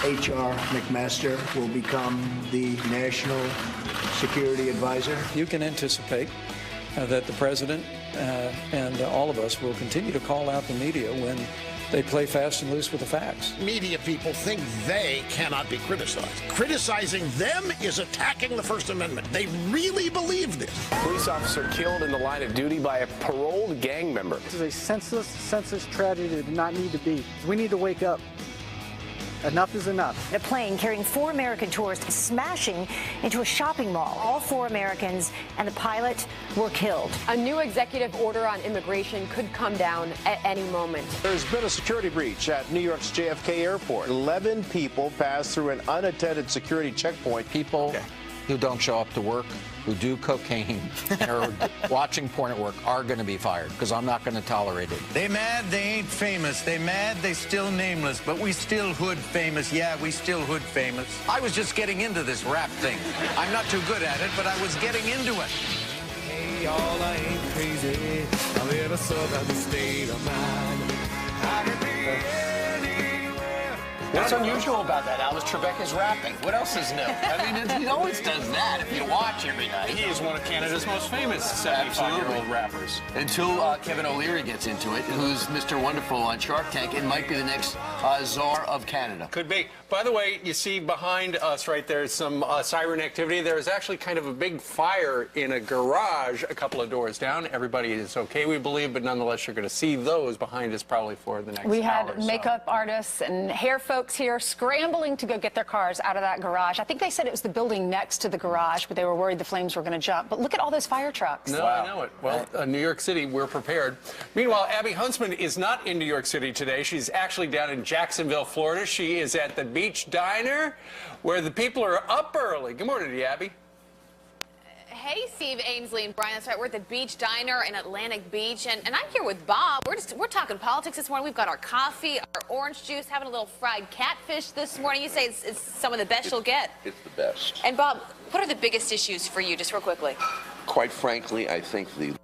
H.R. Mcmaster will become the National Security Advisor. You can anticipate that the president and all of us will continue to call out the media when they play fast and loose with the facts. Media people think they cannot be criticized. Criticizing them is attacking the First Amendment. They really believe this. Police officer killed in the line of duty by a paroled gang member. This is a senseless tragedy that did not need to be. We need to wake up. Enough is enough. A plane carrying 4 American tourists smashing into a shopping mall. All 4 Americans and the pilot were killed. A new executive order on immigration could come down at any moment. There's been a security breach at New York's JFK Airport. 11 people passed through an unattended security checkpoint. People who don't show up to work, who do cocaine, and are watching porn at work are going to be fired, because I'm not going to tolerate it. They mad they ain't famous. They mad they still nameless, but we still hood famous. Yeah, we still hood famous. I was just getting into this rap thing. I'm not too good at it, but I was getting into it. Hey, y'all, I ain't crazy. I'm in a southern state of mind. I can be anywhere. What's unusual about that? Alice Trebek is rapping. What else is new? I mean, he always does that if you watch every night. He is one of Canada's most famous 75-year-old rappers. Until Kevin O'Leary gets into it, who's Mr. Wonderful on Shark Tank, and might be the next czar of Canada. Could be. By the way, you see behind us right there is some siren activity. There is actually kind of a big fire in a garage a couple of doors down. Everybody is okay, we believe, but nonetheless, you're going to see those behind us probably for the next hour. We had makeup artists and hair folks here scrambling to go get their cars out of that garage. I think they said it was the building next to the garage, but they were worried the flames were going to jump. But look at all those fire trucks. No, wow. I know it. Well, New York City, we're prepared. Meanwhile, Abby Huntsman is not in New York City today. She's actually down in Jacksonville, Florida. She is at the Beach Diner, where the people are up early. Good morning to you, Abby. Hey, Steve, Ainsley, and Brian. That's right. We're at the Beach Diner in Atlantic Beach, and I'm here with Bob. We're talking politics this morning. We've got our coffee, our orange juice, having a little fried catfish this morning. You say it's some of the best you'll get. It's the best. And Bob, what are the biggest issues for you, just real quickly? Quite frankly, I think the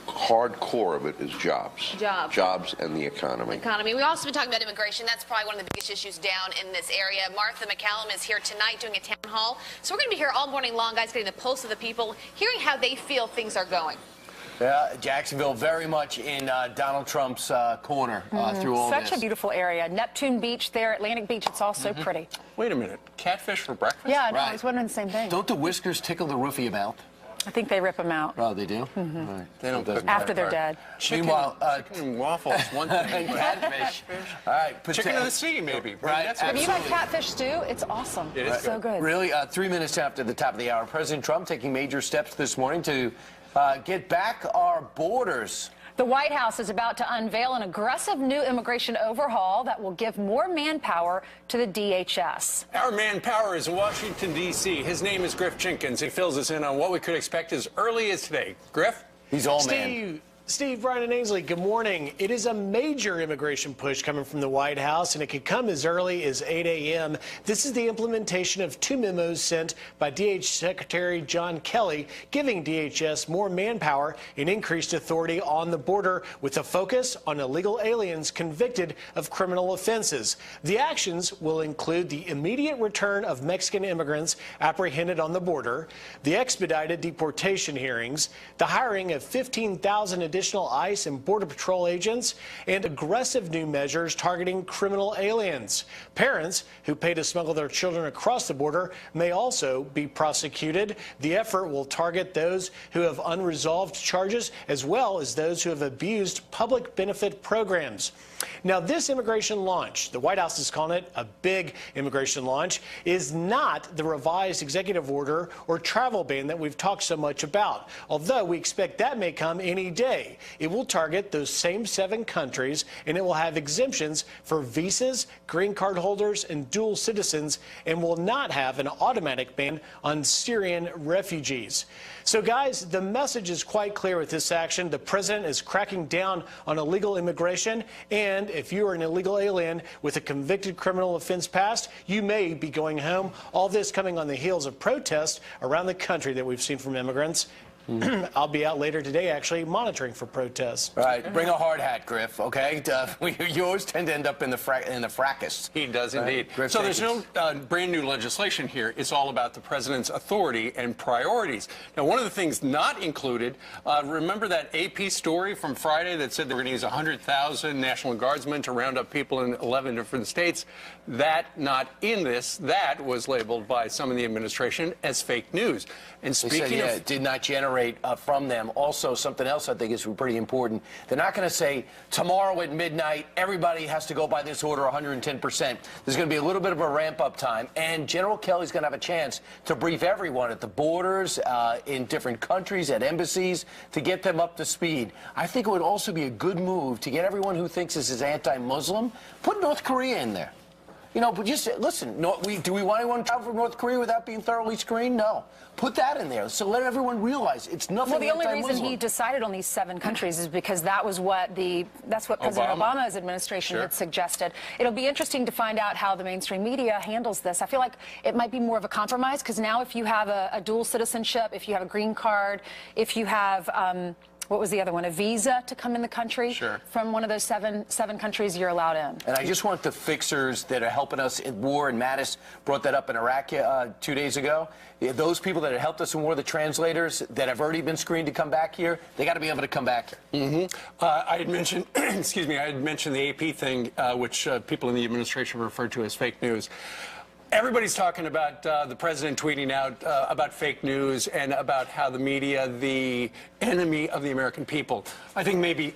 hard core of it is jobs. Jobs and the economy. We've also been talking about immigration. That's probably one of the biggest issues down in this area. Martha McCallum is here tonight doing a town hall. So we're going to be here all morning long, guys, getting the pulse of the people, hearing how they feel things are going. Yeah, Jacksonville very much in Donald Trump's corner through all this. Such a beautiful area. Neptune Beach there, Atlantic Beach, it's all so pretty. Wait a minute. Catfish for breakfast? Yeah, no, I was wondering the same thing. Don't the whiskers tickle the roof of your mouth? I think they rip them out. Oh, they do? Right. They don't after they're dead. Meanwhile, chicken and waffles, one thing. Catfish. All right. Chicken of the sea, maybe. Right. Have you had catfish stew? It's awesome. It is so good. Really, 3 minutes after the top of the hour, President Trump taking major steps this morning to get back our borders. The White House is about to unveil an aggressive new immigration overhaul that will give more manpower to the DHS. Our manpower is in Washington, D.C. His name is Griff Jenkins. He fills us in on what we could expect as early as today. Griff? He's all man. Steve, Brian, and Ainsley, good morning. It is a major immigration push coming from the White House, and it could come as early as 8 a.m. This is the implementation of 2 memos sent by DH Secretary John Kelly, giving DHS more manpower and increased authority on the border with a focus on illegal aliens convicted of criminal offenses. The actions will include the immediate return of Mexican immigrants apprehended on the border, the expedited deportation hearings, the hiring of 15,000 additional ICE and Border Patrol agents, and aggressive new measures targeting criminal aliens. Parents who pay to smuggle their children across the border may also be prosecuted. The effort will target those who have unresolved charges as well as those who have abused public benefit programs. Now, this immigration launch, the White House is calling it a big immigration launch, is not the revised executive order or travel ban that we've talked so much about, although we expect that may come any day. It will target those same 7 countries, and it will have exemptions for visas, green card holders, and dual citizens, and will not have an automatic ban on Syrian refugees. So, guys, the message is quite clear with this action. The president is cracking down on illegal immigration, and if you are an illegal alien with a convicted criminal offense past, you may be going home. All this coming on the heels of protests around the country that we've seen from immigrants. I'll be out later today, actually, monitoring for protests. All right, bring a hard hat, Griff, okay? You always tend to end up in the fracas. He does indeed. Griff, so there's no brand new legislation here. It's all about the president's authority and priorities. Now, one of the things not included, remember that AP story from Friday that said they were going to use 100,000 National Guardsmen to round up people in 11 different states? That not in this. That was labeled by some in the administration as fake news. And speaking it did not generate from them. Also, something else I think is pretty important. They're not going to say tomorrow at midnight everybody has to go by this order 110%. There's going to be a little bit of a ramp-up time, and General Kelly's going to have a chance to brief everyone at the borders, in different countries, at embassies, to get them up to speed. I think it would also be a good move to get everyone who thinks this is anti-Muslim, put North Korea in there. You know, but just listen, do we want anyone to travel from North Korea without being thoroughly screened? No. Put that in there. So let everyone realize it's nothing Well, the only anti-Muslim. reason he decided on these 7 countries is because that's what President Obama's administration had suggested. It'll be interesting to find out how the mainstream media handles this. I feel like it might be more of a compromise, because now if you have a dual citizenship, if you have a green card, if you have what was the other one? A visa to come in the country from one of those seven countries you're allowed in. And I just want the fixers that are helping us in war, and Mattis brought that up in Iraq 2 days ago. Those people that have helped us in war, the translators that have already been screened to come back here, they got to be able to come back here. I had mentioned, excuse me, I had mentioned the AP thing, which people in the administration referred to as fake news. Everybody's talking about the president tweeting out about fake news and about how the media, the enemy of the American people. I think maybe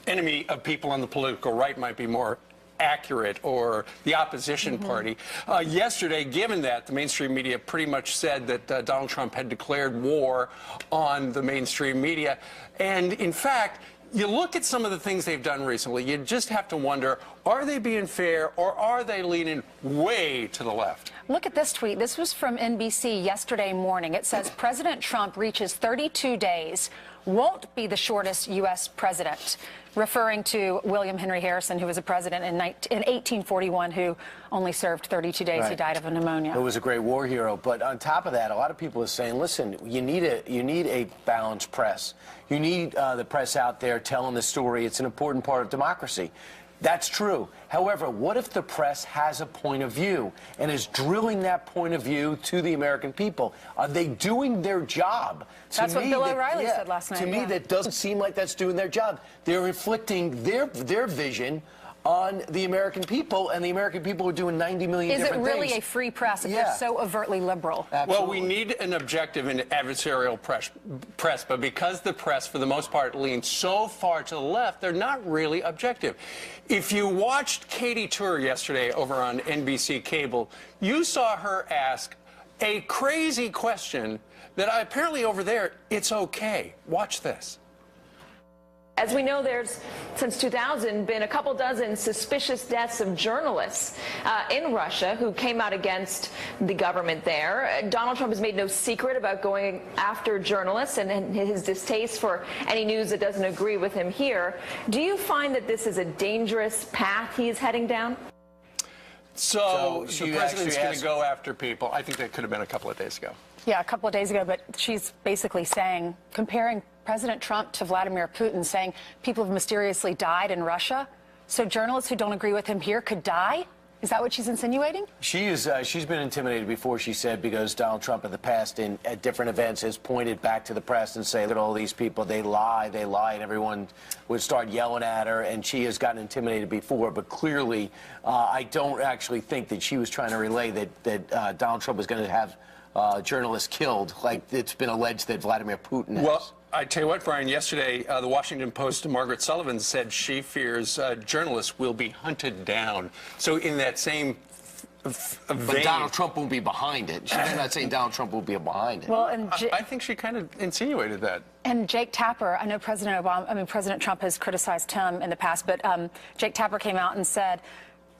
enemy of people on the political right might be more accurate, or the opposition party. Yesterday, given that, the mainstream media pretty much said that Donald Trump had declared war on the mainstream media. And in fact, you look at some of the things they've done recently, you just have to wonder, are they being fair, or are they leaning way to the left? Look at this tweet. This was from NBC yesterday morning. It says, President Trump reaches 32 days, won't be the shortest U.S. president, referring to William Henry Harrison, who was a president in 1841, who only served 32 days. He died of a pneumonia. He was a great war hero. But on top of that, a lot of people are saying, listen, you need a balanced press. You need the press out there telling the story. It's an important part of democracy. That's true. However, what if the press has a point of view and is drilling that point of view to the American people? Are they doing their job? That's what Bill O'Reilly said last night. To me, that doesn't seem like that's doing their job. They're inflicting their vision on the American people, and the American people are doing 90 million different things. Is it really a free press if they're so overtly liberal? Well, we need an objective and adversarial press, but because the press, for the most part, leans so far to the left, they're not really objective. If you watched Katie Tur yesterday over on NBC Cable, you saw her ask a crazy question that apparently over there, it's okay. Watch this. As we know, there's, since 2000, been a couple dozen suspicious deaths of journalists in Russia who came out against the government there. Donald Trump has made no secret about going after journalists and his distaste for any news that doesn't agree with him here. Do you find that this is a dangerous path he is heading down? So the president's going to go after people. I think that could have been a couple of days ago. Yeah, a couple of days ago, but she's basically saying, comparing President Trump to Vladimir Putin, saying people have mysteriously died in Russia, so journalists who don't agree with him here could die? Is that what she's insinuating? She's been intimidated before, she said, because Donald Trump in the past at different events has pointed back to the press and say, look at all these people, they lie, and everyone would start yelling at her, and she has gotten intimidated before. But clearly, I don't actually think that she was trying to relay that Donald Trump was going to have journalists killed, like it's been alleged that Vladimir Putin has. Well, I tell you what, Brian, yesterday, the Washington Post's Margaret Sullivan said she fears journalists will be hunted down. So in that same vein... But Donald Trump won't be behind it. She's not saying Donald Trump will be behind it. Well, and I think she kind of insinuated that. And Jake Tapper, I know President Trump has criticized him in the past, but Jake Tapper came out and said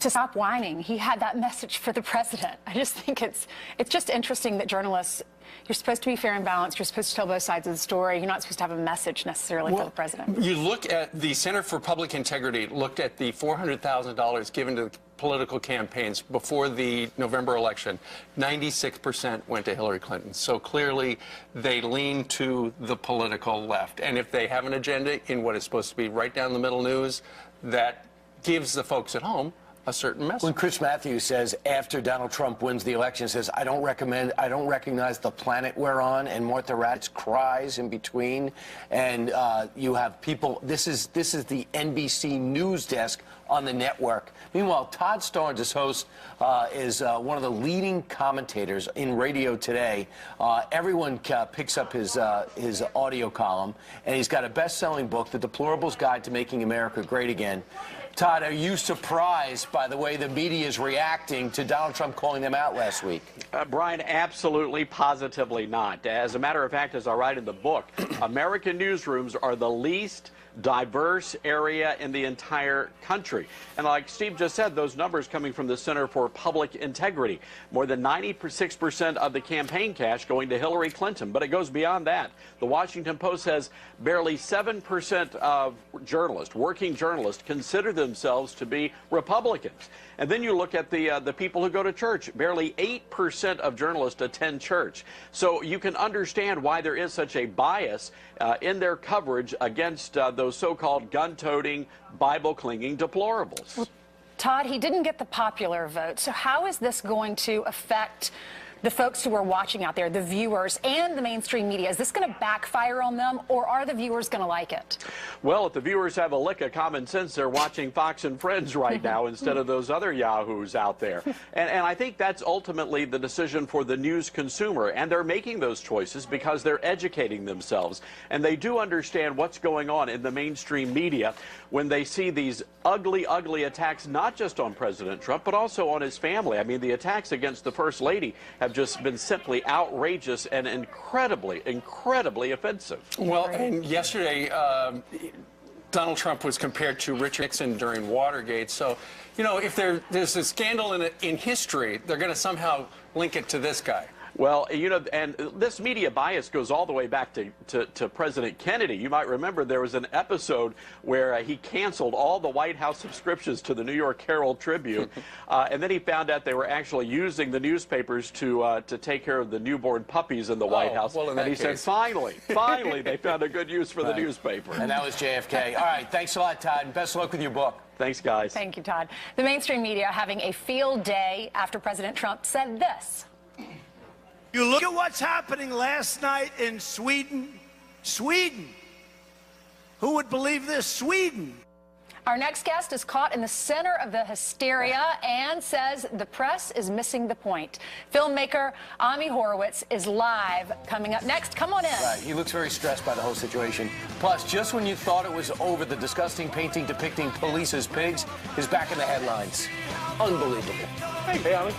to stop whining. He had that message for the president. I just think it's just interesting that journalists, you're supposed to be fair and balanced. You're supposed to tell both sides of the story. You're not supposed to have a message necessarily for the president. You look at the Center for Public Integrity, looked at the $400,000 given to the political campaigns before the November election, 96% went to Hillary Clinton. So clearly they lean to the political left. And if they have an agenda in what is supposed to be right down the middle news, that gives the folks at home a certain message. When Chris Matthews says after Donald Trump wins the election, says, I don't recognize the planet we're on, and Martha Raddatz cries in between, and you have people, this is the NBC news desk on the network. Meanwhile, Todd Starnes, this host, is one of the leading commentators in radio today. Everyone picks up his audio column, and he's got a best-selling book, The Deplorables Guide to Making America Great Again. Todd, are you surprised by the way the media is reacting to Donald Trump calling them out last week? Brian, absolutely, positively not. As a matter of fact, as I write in the book, American newsrooms are the least diverse area in the entire country. And like Steve just said, those numbers coming from the Center for Public Integrity. More than 96% of the campaign cash going to Hillary Clinton. But it goes beyond that. The Washington Post says barely 7% of journalists, working journalists, consider themselves to be Republicans. And then you look at the people who go to church. Barely 8% of journalists attend church. So you can understand why there is such a bias in their coverage against those so-called gun-toting, Bible-clinging deplorables. Well, Todd, he didn't get the popular vote. So how is this going to affect the folks who are watching out there, the viewers and the mainstream media? Is this going to backfire on them, or are the viewers going to like it? Well, if the viewers have a lick of common sense, they're watching Fox and Friends right now instead of those other yahoos out there. And I think that's ultimately the decision for the news consumer. And they're making those choices because they're educating themselves. And they do understand what's going on in the mainstream media when they see these ugly, ugly attacks, not just on President Trump, but also on his family. I mean, the attacks against the First Lady have just been simply outrageous and incredibly, incredibly offensive. Well, and yesterday, Donald Trump was compared to Richard Nixon during Watergate. So, you know, if there's a scandal in history, they're going to somehow link it to this guy. Well, you know, and this media bias goes all the way back to President Kennedy. You might remember there was an episode where he canceled all the White House subscriptions to the New York Herald Tribune, and then he found out they were actually using the newspapers to take care of the newborn puppies in the White House. Well, and he said, finally, they found a good use for the newspaper. And that was JFK. All right, thanks a lot, Todd, and best of luck with your book. Thanks, guys. Thank you, Todd. The mainstream media having a field day after President Trump said this. You look at what's happening last night in Sweden. Sweden. Who would believe this? Sweden. Our next guest is caught in the center of the hysteria and says the press is missing the point. Filmmaker Ami Horowitz is live coming up next. Come on in. Right. He looks very stressed by the whole situation. Plus, just when you thought it was over, the disgusting painting depicting police as pigs is back in the headlines. Unbelievable. Hey, Ami.